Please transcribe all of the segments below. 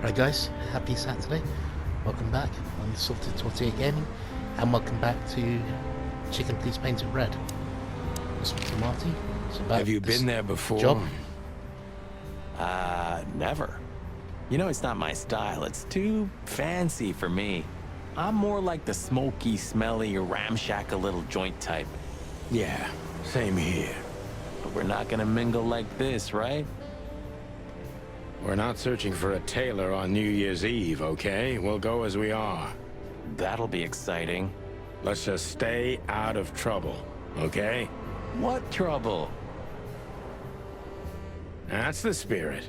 Right guys, happy Saturday. Welcome back on Salted Tortilla Gaming, and welcome back to Chicken Please Paint It Red. This is Marty. Have you been there before? Job? Never. You know, it's not my style. It's too fancy for me. I'm more like the smoky, smelly, ramshackle little joint type. Yeah, same here. But we're not gonna mingle like this, right? We're not searching for a tailor on New Year's Eve, okay? We'll go as we are. That'll be exciting. Let's just stay out of trouble, okay? What trouble? That's the spirit.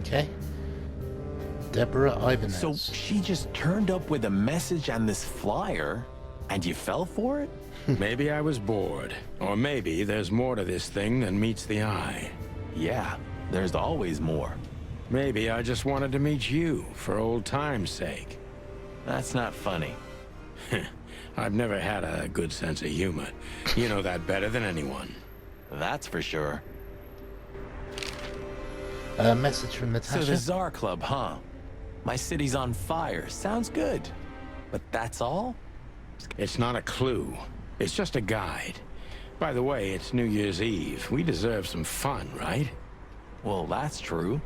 Okay. Deborah Ibanez. So she just turned up with a message and this flyer, and you fell for it? Maybe I was bored. Or maybe there's more to this thing than meets the eye. Yeah, there's always more. Maybe I just wanted to meet you, for old time's sake. That's not funny. I've never had a good sense of humor. You know that better than anyone. That's for sure. A message from Natasha. So the Tsar Club, huh? My city's on fire. Sounds good. But that's all? It's not a clue. It's just a guide. By the way, it's New Year's Eve. We deserve some fun, right? Well, that's true.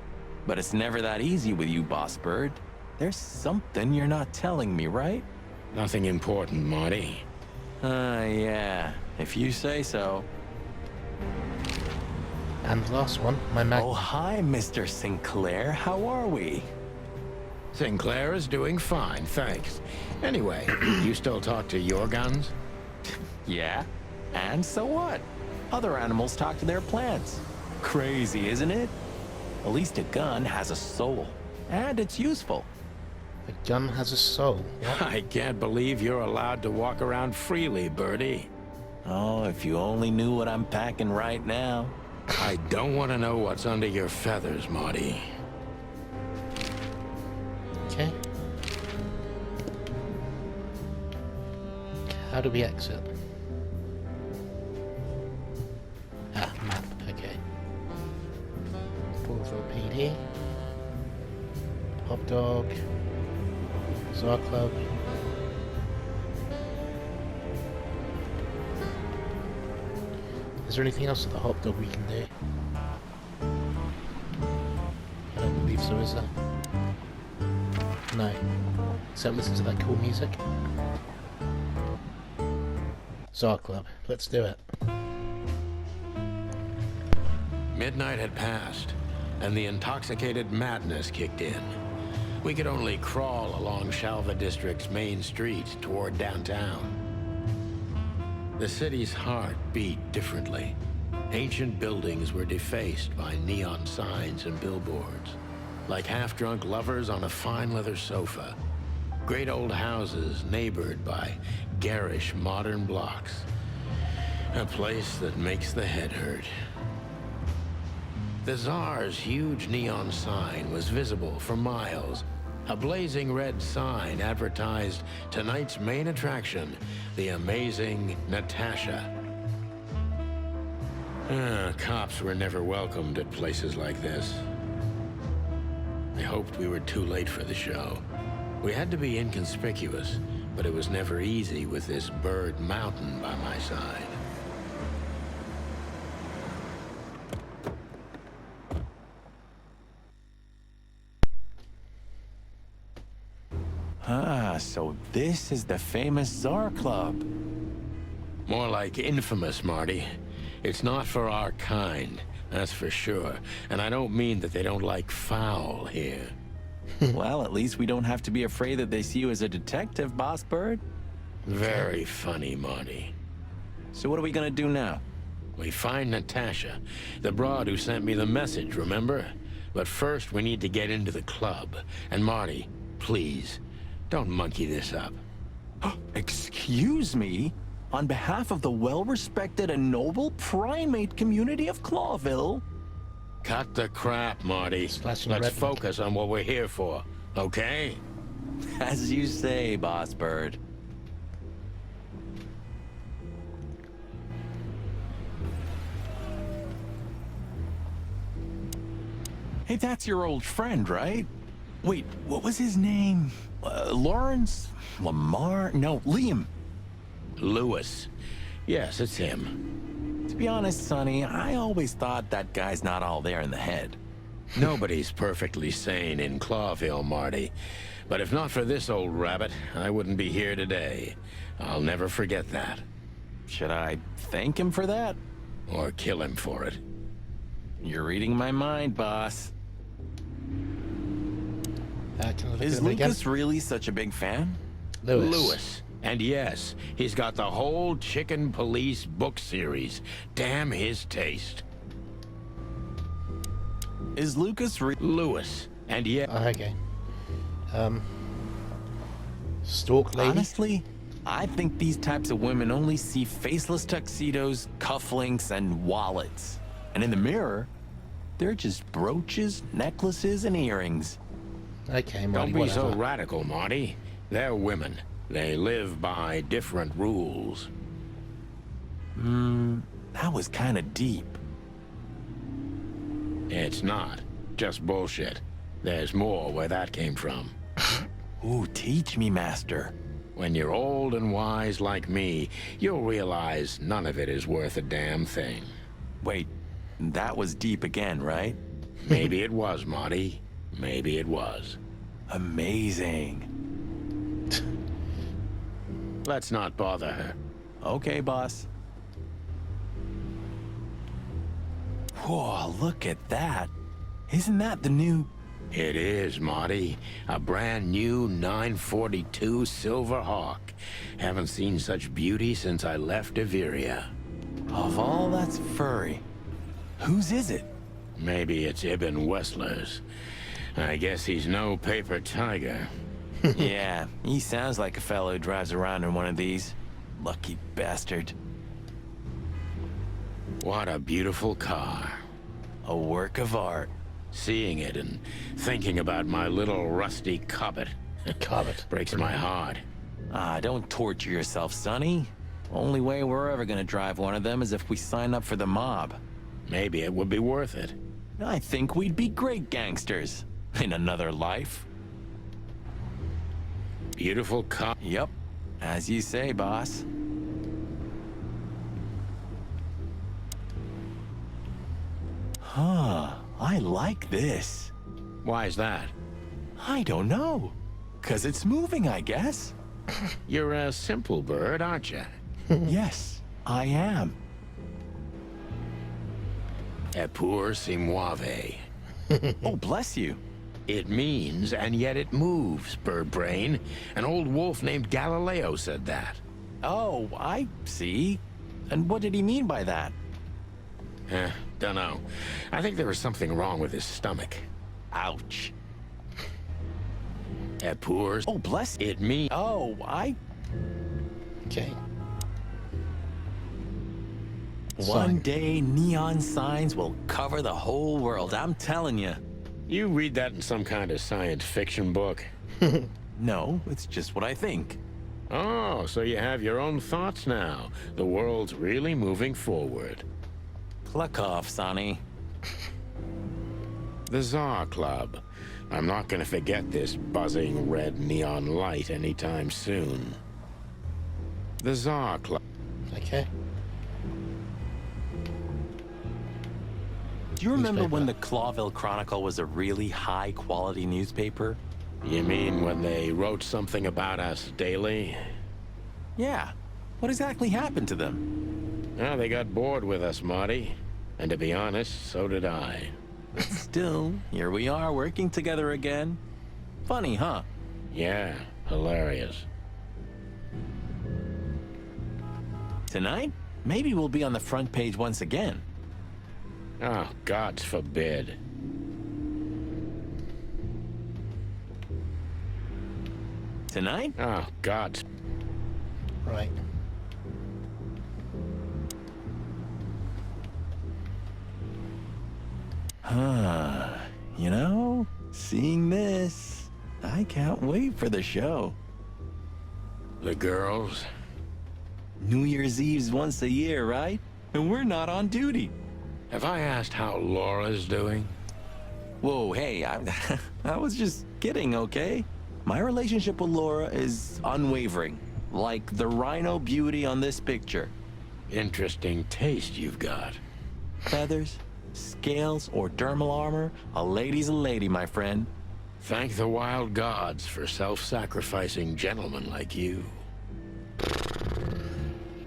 But it's never that easy with you, Boss Bird. There's something you're not telling me, right? Nothing important, Marty. Yeah. If you say so. And last one, my mag. Oh, hi, Mr. Sinclair. How are we? Sinclair is doing fine, thanks. Anyway, you still talk to your guns? Yeah. And so what? Other animals talk to their plants. Crazy, isn't it? At least a gun has a soul. And it's useful. A gun has a soul. What? I can't believe you're allowed to walk around freely, Birdie. Oh, if you only knew what I'm packing right now. I don't want to know what's under your feathers, Marty. Okay. How do we exit? Ah, map. Okay. Portville PD. Hot Dog. Tsar Club. Is there anything else at the Hot Dog we can do? I don't believe so, is there? No. Except listen to that cool music. Tsar Club. Let's do it. Midnight had passed, and the intoxicated madness kicked in. We could only crawl along Shalva District's main street toward downtown. The city's heart beat differently. Ancient buildings were defaced by neon signs and billboards, like half-drunk lovers on a fine leather sofa. Great old houses neighbored by garish modern blocks. A place that makes the head hurt. The Tsar's huge neon sign was visible for miles. A blazing red sign advertised tonight's main attraction, the amazing Natasha. Cops were never welcomed at places like this. I hoped we were too late for the show. We had to be inconspicuous, but it was never easy with this bird mountain by my side. Ah, so this is the famous Tsar Club. More like infamous, Marty. It's not for our kind, that's for sure. And I don't mean that they don't like foul here. Well, at least we don't have to be afraid that they see you as a detective, Boss Bird. Very funny, Marty. So what are we gonna do now? We find Natasha, the broad who sent me the message, remember? But first, we need to get into the club. And Marty, please, don't monkey this up. Excuse me? On behalf of the well-respected and noble primate community of Clawville? Cut the crap, Marty. Splashing Let's red focus on what we're here for, okay? As you say, Boss Bird. Hey, that's your old friend, right? Wait, what was his name? Lawrence? Lamar? No, Liam. Lewis. Yes, it's him. To be honest, Sonny, I always thought that guy's not all there in the head. Nobody's perfectly sane in Clawville, Marty. But if not for this old rabbit, I wouldn't be here today. I'll never forget that. Should I thank him for that? Or kill him for it. You're reading my mind, boss. Can I look Is at him again? Lucas really such a big fan? Lewis. And yes, he's got the whole Chicken Police book series. Damn his taste. Is Lucas Lewis. And yeah. Oh, okay. Stalk lady? Honestly, I think these types of women only see faceless tuxedos, cufflinks, and wallets. And in the mirror, they're just brooches, necklaces, and earrings. Okay, Marty, Don't be so whatever. radical, Marty. They're women. They live by different rules. That was kind of deep. It's not. Just bullshit. There's more where that came from. Ooh, teach me, master. When you're old and wise like me, you'll realize none of it is worth a damn thing. Wait, that was deep again, right? Maybe it was, Marty. Maybe it was. Amazing. Let's not bother her. Okay, boss. Whoa, look at that. Isn't that the new... It is, Marty. A brand new 942 Silver Hawk. Haven't seen such beauty since I left Averia. Of all that's furry, whose is it? Maybe it's Ibn Wessler's. I guess he's no paper tiger. Yeah, he sounds like a fellow who drives around in one of these. Lucky bastard. What a beautiful car. A work of art. Seeing it and thinking about my little rusty Cobbett Cobbett. breaks my heart. Ah, don't torture yourself, Sonny. Only way we're ever gonna drive one of them is if we sign up for the mob. Maybe it would be worth it. I think we'd be great gangsters. In another life. Beautiful car. Yep. As you say, boss. Huh. I like this. Why is that? I don't know. 'Cause it's moving, I guess. You're a simple bird, aren't you? Yes, I am. Epur si muove. Oh, bless you. It means, and yet it moves, bird brain. An old wolf named Galileo said that. Oh, I see. And what did he mean by that? Dunno. I think there was something wrong with his stomach. Ouch. Epur. Oh, bless you. It means. Oh, Okay. One day, neon signs will cover the whole world, I'm telling you. You read that in some kind of science fiction book. No, it's just what I think. Oh, so you have your own thoughts now. The world's really moving forward. Cluck off, Sonny. The Tsar Club. I'm not gonna forget this buzzing red neon light anytime soon. The Tsar Club. Okay. Do you remember Newspaper. when the Clawville Chronicle was a really high-quality newspaper? You mean when they wrote something about us daily? Yeah. What exactly happened to them? Well, they got bored with us, Marty. And to be honest, so did I. Still, here we are working together again. Funny, huh? Yeah, hilarious. Tonight, maybe we'll be on the front page once again. Oh, God forbid. Tonight? Oh, God. Right. Huh. You know, seeing this, I can't wait for the show. The girls? New Year's Eve's once a year, right? And we're not on duty. Have I asked how Laura's doing? Whoa, hey, I was just kidding, okay? My relationship with Laura is unwavering, like the rhino beauty on this picture. Interesting taste you've got. Feathers, scales, or dermal armor, a lady's a lady, my friend. Thank the wild gods for self-sacrificing gentlemen like you.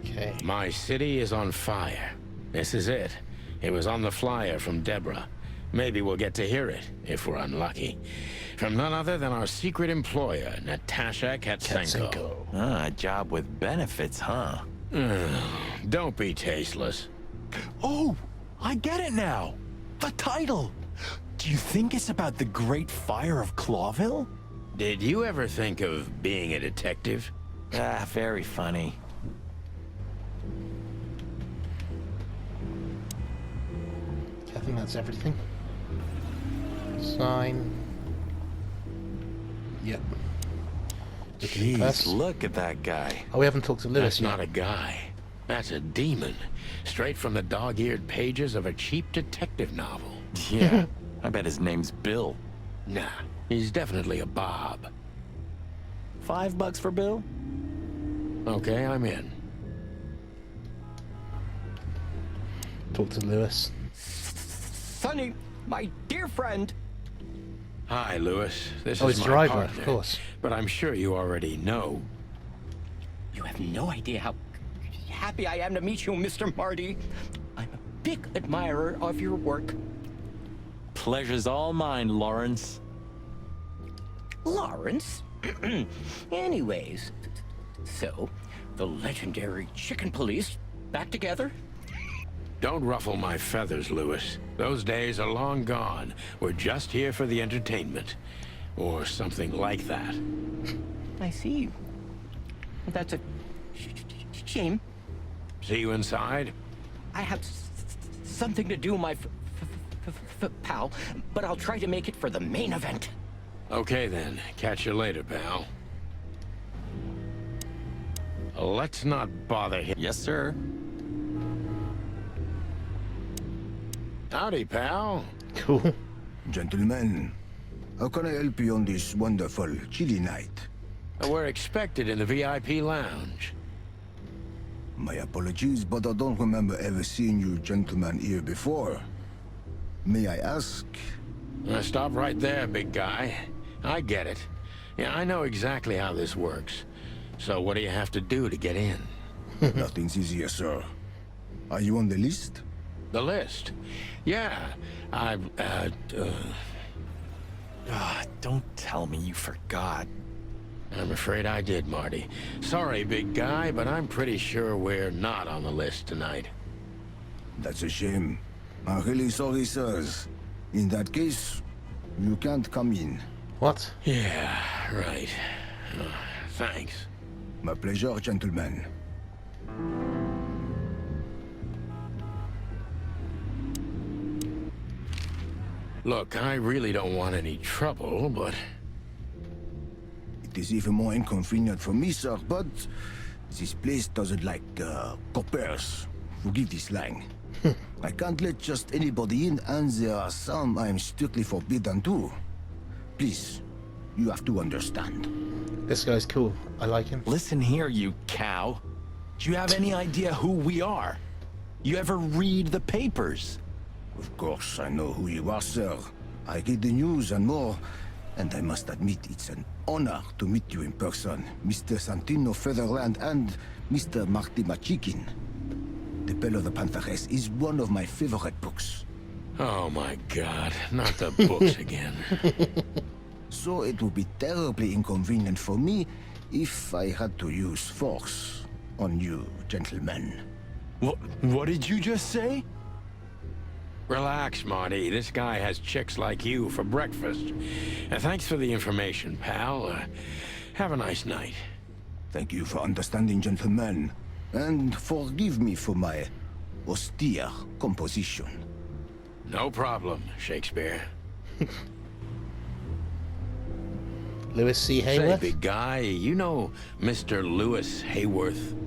Okay. My city is on fire. This is it. It was on the flyer from Deborah. Maybe we'll get to hear it, if we're unlucky. From none other than our secret employer, Natasha Katsenko. Ah, a job with benefits, huh? Don't be tasteless. Oh, I get it now. The title. Do you think it's about the Great Fire of Clawville? Did you ever think of being a detective? Ah, very funny. I think that's everything. Sign. Yep. Jeez, look at that guy. Oh, we haven't talked to Lewis That's yet. not a guy. That's a demon. Straight from the dog-eared pages of a cheap detective novel. Yeah, I bet his name's Bill. Nah, he's definitely a Bob. $5 for Bill? Okay, I'm in. Talk to Lewis. Sonny, my dear friend. Hi, Lewis. This Oh, is it's my Driver, partner, of course. But I'm sure you already know. You have no idea how happy I am to meet you, Mr. Marty. I'm a big admirer of your work. Pleasure's all mine, Lawrence. Lawrence? Anyways, so, the legendary Chicken Police back together? Don't ruffle my feathers, Lewis. Those days are long gone. We're just here for the entertainment. Or something like that. I see. That's a shame. See you inside? I have something to do, my pal, but I'll try to make it for the main event. Okay then. Catch you later, pal. Let's not bother him. Yes, sir. Howdy, pal. Cool. Gentlemen, how can I help you on this wonderful, chilly night? We're expected in the VIP lounge. My apologies, but I don't remember ever seeing you gentlemen here before. May I ask? Stop right there, big guy. I get it. Yeah, I know exactly how this works. So what do you have to do to get in? Nothing's easier, sir. Are you on the list? The list? Yeah, Don't tell me you forgot. I'm afraid I did, Marty. Sorry, big guy, but I'm pretty sure we're not on the list tonight. That's a shame. I'm really sorry, sirs. In that case, you can't come in. What? Yeah, right. Thanks. My pleasure, gentlemen. Look, I really don't want any trouble, but... It is even more inconvenient for me, sir, but this place doesn't like, coppers. Forgive this slang. I can't let just anybody in, and there are some I'm strictly forbidden to. Please, you have to understand. This guy's cool. I like him. Listen here, you cow. Do you have any idea who we are? You ever read the papers? Of course, I know who you are, sir. I read the news and more, and I must admit it's an honor to meet you in person, Mr. Santino Featherland and Mr. Marty Machikin. The Bell of the Pantheress is one of my favorite books. Oh my god, not the books again. So it would be terribly inconvenient for me if I had to use force on you, gentlemen. What did you just say? Relax, Marty. This guy has chicks like you for breakfast. Thanks for the information, pal. Have a nice night. Thank you for understanding, gentlemen, and forgive me for my austere composition. No problem, Shakespeare. Lewis C. Say, Hayworth? big guy, you know Mr. Lewis Hayworth?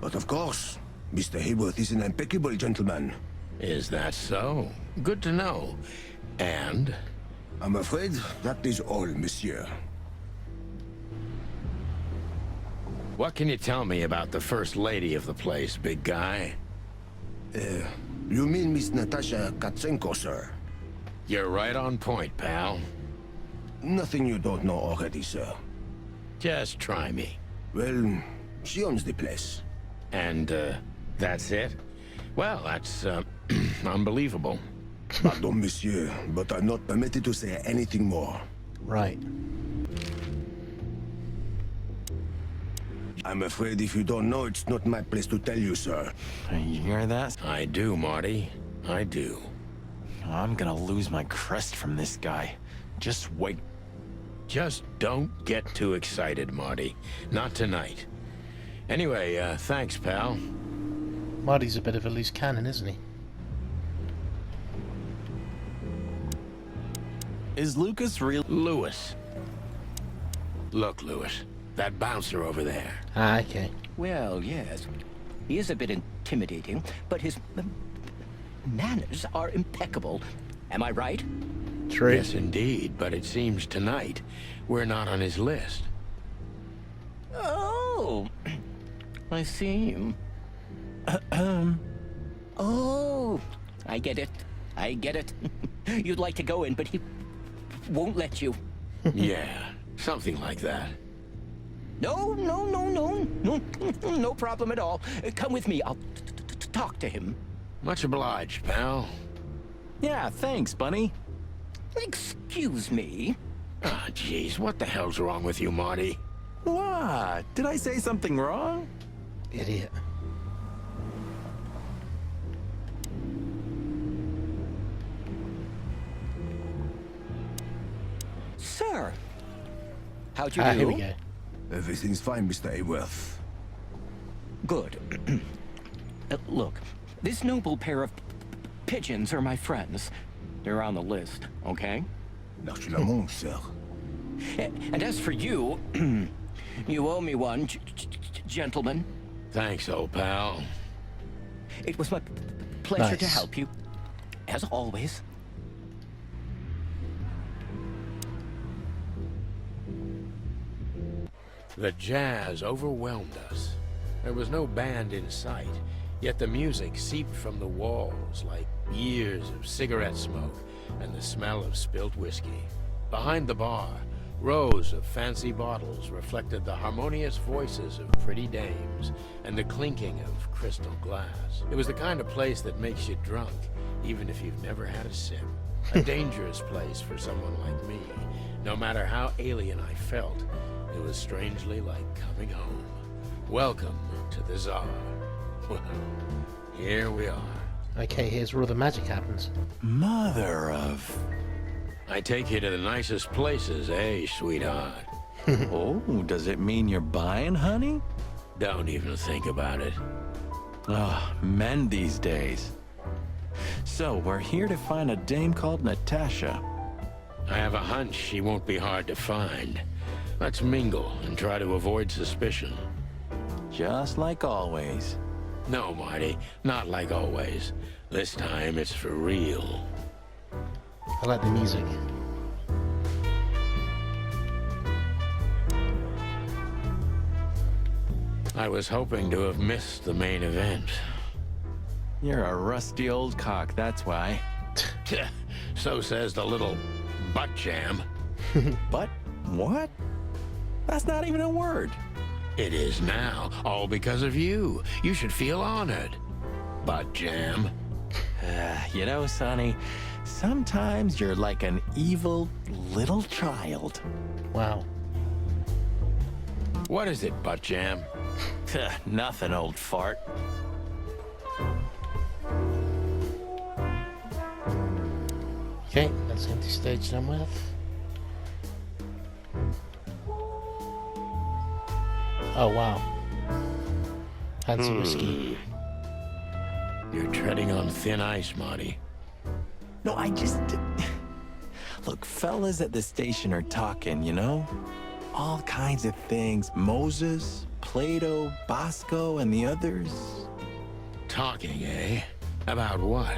But of course, Mr. Hayworth is an impeccable gentleman. Is that so? Good to know. And? I'm afraid that is all, monsieur. What can you tell me about the first lady of the place, big guy? You mean Miss Natasha Katsenko, sir? You're right on point, pal. Nothing you don't know already, sir. Just try me. Well, she owns the place. And, that's it? Well, that's, unbelievable. Pardon, monsieur, but I'm not permitted to say anything more. Right. I'm afraid if you don't know, it's not my place to tell you, sir. You hear that? I do, Marty. I do. I'm gonna lose my crest from this guy. Just wait. Just don't get too excited, Marty. Not tonight. Anyway, thanks, pal. Marty's a bit of a loose cannon, isn't he? Is Lucas real? Lewis. Look, Lewis. That bouncer over there. Ah, okay. Well, yes. He is a bit intimidating, but his manners are impeccable. Am I right? True. Yes, indeed, but it seems tonight we're not on his list. Oh, I see. Oh, I get it. I get it. You'd like to go in, but he won't let you. Yeah, something like that. No, no problem at all. Come with me. I'll talk to him. Much obliged, pal. Yeah, thanks, Bunny. Excuse me. Ah, jeez, what the hell's wrong with you, Marty? What? Did I say something wrong? Idiot. Sir. How'd you Ah, do? here we go. Everything's fine, Mr. Ayworth. Good. Look, this noble pair of pigeons are my friends. They're on the list, okay? Naturellement, sir. And as for you, you owe me one, gentlemen. Thanks, old pal. It was my pleasure to Nice. help you, as always. The jazz overwhelmed us. There was no band in sight, yet the music seeped from the walls like years of cigarette smoke and the smell of spilt whiskey. Behind the bar, rows of fancy bottles reflected the harmonious voices of pretty dames and the clinking of crystal glass. It was the kind of place that makes you drunk, even if you've never had a sip. A dangerous place for someone like me. No matter how alien I felt, it was strangely like coming home. Welcome to the Tsar. Well, here we are. Okay, here's where all the magic happens. Mother of... I take you to the nicest places, eh, sweetheart? Oh, does it mean you're buying, honey? Don't even think about it. Oh, men these days. So, we're here to find a dame called Natasha. I have a hunch she won't be hard to find. Let's mingle and try to avoid suspicion. Just like always. No, Marty, not like always. This time it's for real. I like the music. I was hoping to have missed the main event. You're a rusty old cock, that's why. So says the little butt jam. But what? That's not even a word. It is now, all because of you. You should feel honored. Butt jam. You know, Sonny, sometimes you're like an evil little child. Wow. What is it, butt jam? Nothing, old fart. Okay, that's empty stage done with. Oh wow. Fancy whiskey. You're treading on thin ice, Marty. No, I just... Look, fellas at the station are talking, you know? All kinds of things. Moses, Plato, Bosco, and the others. Talking, eh? About what?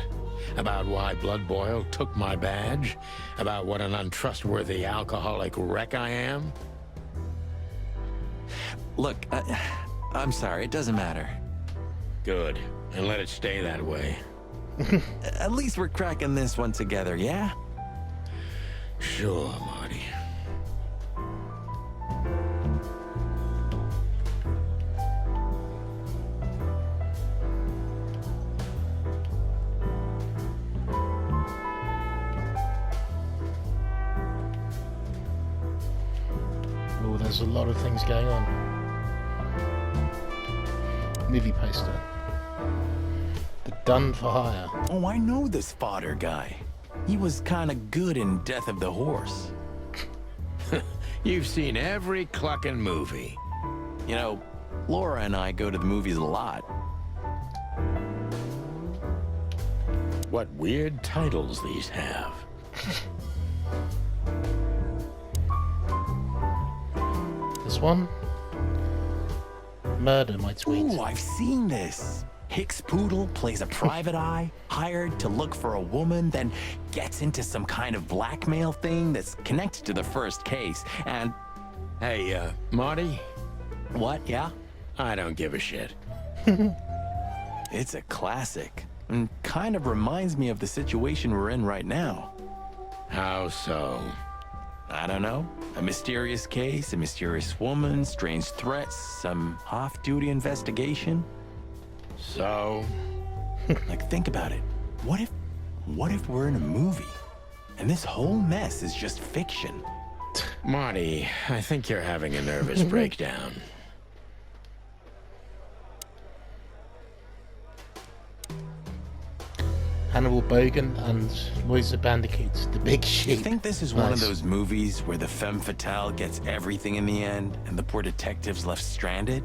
About why Blood Boil took my badge? About what an untrustworthy alcoholic wreck I am? Look, I'm sorry, it doesn't matter. Good. And let it stay that way. At least we're cracking this one together, yeah? Sure, Marty. Oh, there's a lot of things going on. Movie poster. The Done for Hire. Oh, I know this fodder guy. He was kinda good in Death of the Horse. You've seen every clucking movie. You know, Laura and I go to the movies a lot. What weird titles these have. This one? Murder, my tweet. Ooh, I've seen this. Hicks Poodle plays a private eye, hired to look for a woman, then gets into some kind of blackmail thing that's connected to the first case. And Hey, Marty? what, yeah? I don't give a shit. It's a classic, and kind of reminds me of the situation we're in right now. How so? I don't know. A mysterious case, a mysterious woman, strange threats, some off-duty investigation. So? Like, think about it. What if we're in a movie, and this whole mess is just fiction? Marty, I think you're having a nervous breakdown. Hannibal Bogan and Loisa Bandicoot, the big You sheep. think this is one of Nice. those movies where the femme fatale gets everything in the end, and the poor detective's left stranded?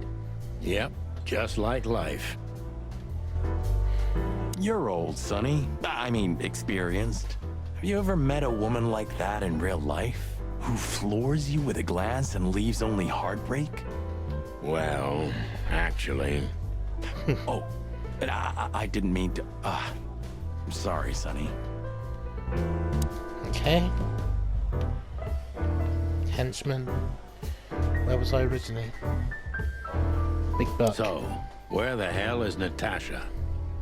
Yep, just like life. You're old, Sonny. I mean, experienced. Have you ever met a woman like that in real life? Who floors you with a glance and leaves only heartbreak? Well, actually... Oh, but I didn't mean to... I'm sorry, Sonny. Okay. Henchman. Where was I originally? Big Buck. So, where the hell is Natasha?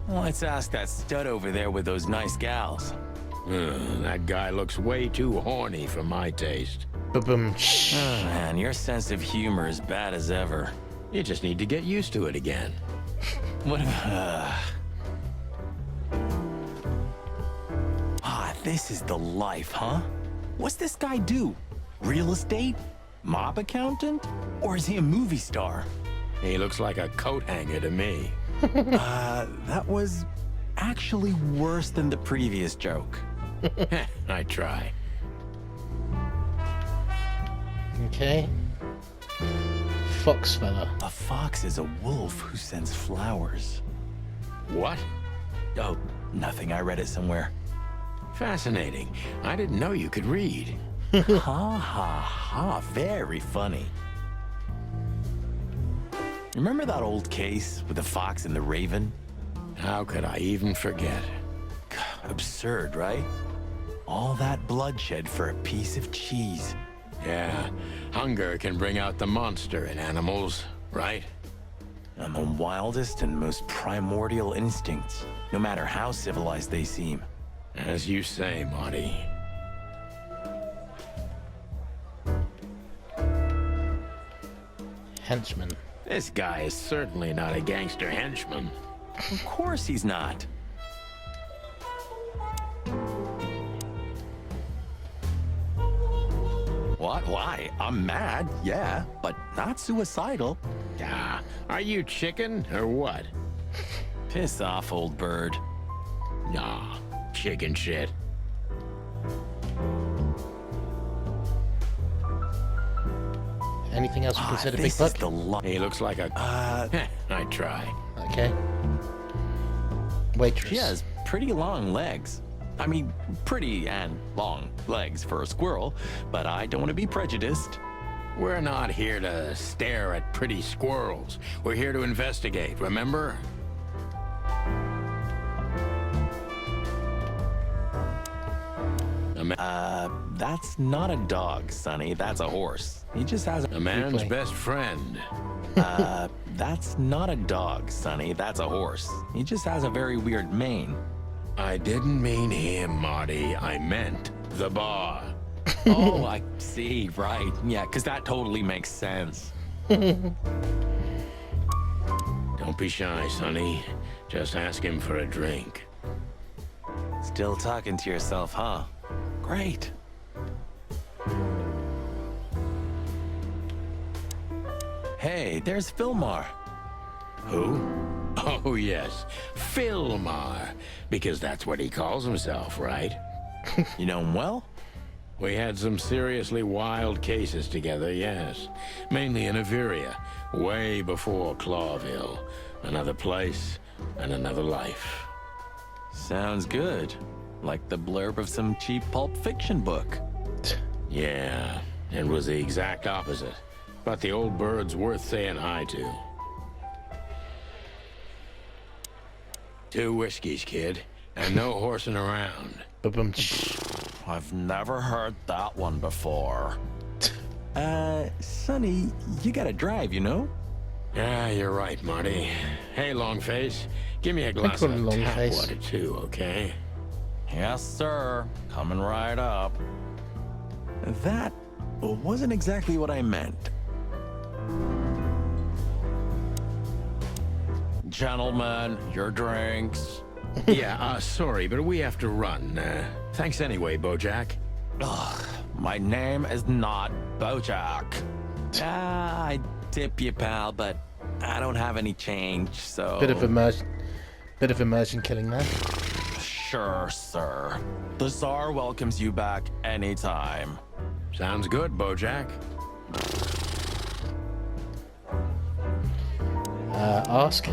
Let's ask that stud over there with those nice gals. That guy looks way too horny for my taste. Ba-boom. Oh, man, your sense of humor is bad as ever. You just need to get used to it again. What this is the life, huh? What's this guy do? Real estate? Mob accountant? Or is he a movie star? He looks like a coat hanger to me. That was actually worse than the previous joke. I try. Okay. Fox fella. A fox is a wolf who sends flowers. What? Oh, nothing. I read it somewhere. Fascinating. I didn't know you could read. Ha ha ha. Very funny. Remember that old case with the fox and the raven? How could I even forget? Absurd, right? All that bloodshed for a piece of cheese. Yeah, hunger can bring out the monster in animals, right? And the wildest and most primordial instincts, no matter how civilized they seem. As you say, Marty. Henchman. This guy is certainly not a gangster henchman. Of course he's not. What? Why? I'm mad, yeah, but not suicidal. Ah, are you chicken or what? Piss off, old bird. Nah, chicken shit. Anything else you consider Big This is Buck? the li- He looks like a... I try. Okay. Waitress. She has pretty long legs. I mean, pretty and long legs for a squirrel, but I don't want to be prejudiced. We're not here to stare at pretty squirrels. We're here to investigate, remember? That's not a dog, Sonny. That's a horse. He just has A man's Replay. best friend. That's not a dog, Sonny. That's a horse. He just has a very weird mane. I didn't mean him, Marty. I meant the bar. Oh, I see. Right. Yeah, because that totally makes sense. Don't be shy, Sonny. Just ask him for a drink. Still talking to yourself, huh? Great. Hey, there's Filmar. Who? Oh, yes. Filmar. Because that's what he calls himself, right? You know him well? We had some seriously wild cases together, yes. Mainly in Averia, way before Clawville. Another place and another life. Sounds good. Like the blurb of some cheap pulp fiction book. Yeah, it was the exact opposite. But the old bird's worth saying hi to. 2 whiskeys, kid, and no horsing around. Ba-bum. I've never heard that one before. Sonny, you gotta drive, you know? Yeah, you're right, Marty. Hey, Longface, give me a glass call of him tap Longface. water too, okay? Yes, sir. Coming right up. That wasn't exactly what I meant. Gentlemen, your drinks. Yeah, sorry, but we have to run. Thanks anyway, Bojack. Ugh, my name is not Bojack. I tip you, pal, but I don't have any change, so... Bit of immersion killing there. Sure, sir. The Tsar welcomes you back anytime. Sounds good, Bojack. Ask.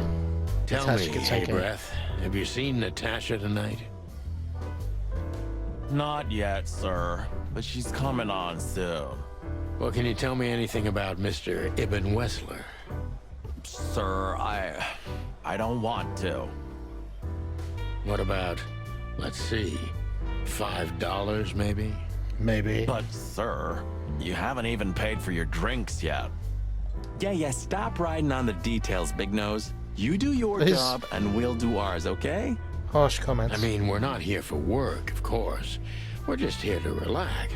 Tell Natasha me, gets hey, okay. Breath, have you seen Natasha tonight? Not yet, sir, but she's coming on soon. Well, can you tell me anything about Mr. Ibn Wessler? Sir, I don't want to. What about, let's see, $5 maybe? Maybe. But, sir, you haven't even paid for your drinks yet. Yeah, stop riding on the details, Big Nose. You do your This- job, and we'll do ours, okay? Harsh comments. I mean, we're not here for work, of course. We're just here to relax.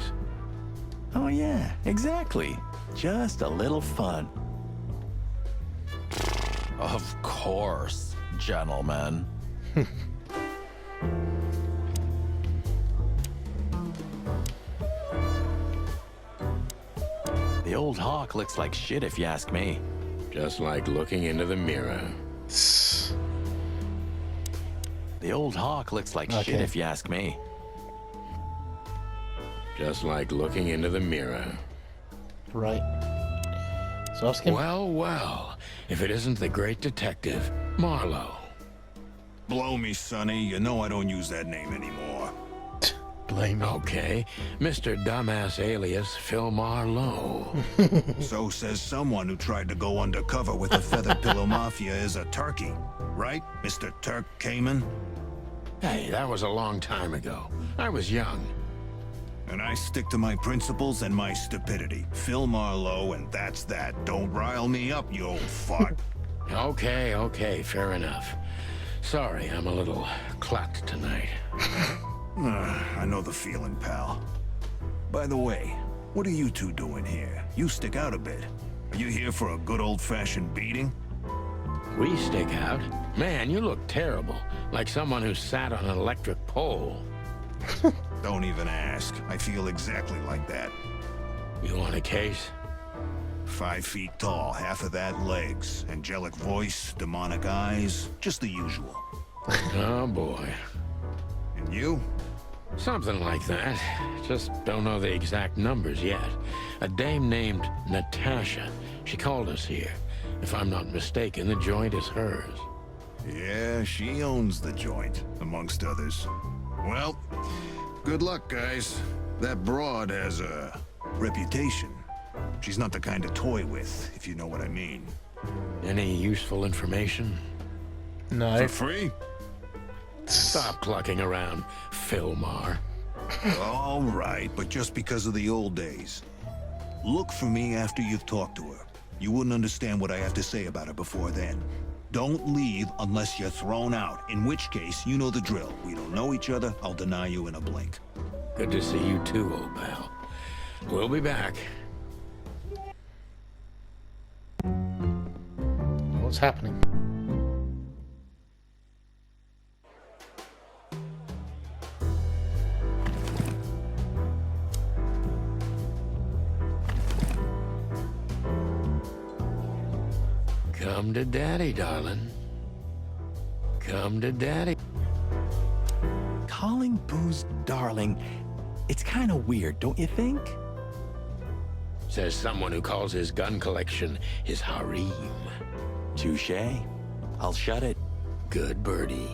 Oh, yeah, exactly. Just a little fun. Of course, gentlemen. The old hawk looks like shit if you ask me. Just like looking into the mirror. The old hawk looks like shit Okay. if you ask me. Just like looking into the mirror. Right. So ask him. Well, well, if it isn't the great detective, Marlowe. Blow me, Sonny. You know I don't use that name anymore. Blame me. Okay, Mr. Dumbass alias Phil Marlowe. So says someone who tried to go undercover with the Feather Pillow Mafia as a turkey. Right, Mr. Turk Cayman? Hey, that was a long time ago. I was young. And I stick to my principles and my stupidity. Phil Marlowe, and that's that. Don't rile me up, you old fart. Okay, fair enough. Sorry, I'm a little clucked tonight. I know the feeling, pal. By the way, what are you two doing here? You stick out a bit. Are you here for a good old-fashioned beating? We stick out? Man, you look terrible. Like someone who sat on an electric pole. Don't even ask. I feel exactly like that. You want a case? 5 feet tall, half of that legs, angelic voice, demonic eyes, just the usual. Oh boy. And you? Something like that. Just don't know the exact numbers yet. A dame named Natasha. She called us here. If I'm not mistaken, the joint is hers. Yeah, she owns the joint, amongst others. Well, good luck, guys. That broad has a reputation. She's not the kind to toy with, if you know what I mean. Any useful information? No. For free? Stop clucking around, Philmar. All right, but just because of the old days. Look for me after you've talked to her. You wouldn't understand what I have to say about her before then. Don't leave unless you're thrown out, in which case, you know the drill. We don't know each other, I'll deny you in a blink. Good to see you too, old pal. We'll be back. What's happening? Come to daddy, darling. Come to daddy. Calling booze darling, it's kind of weird, don't you think? Says someone who calls his gun collection his harem. Touche. I'll shut it. Good birdie.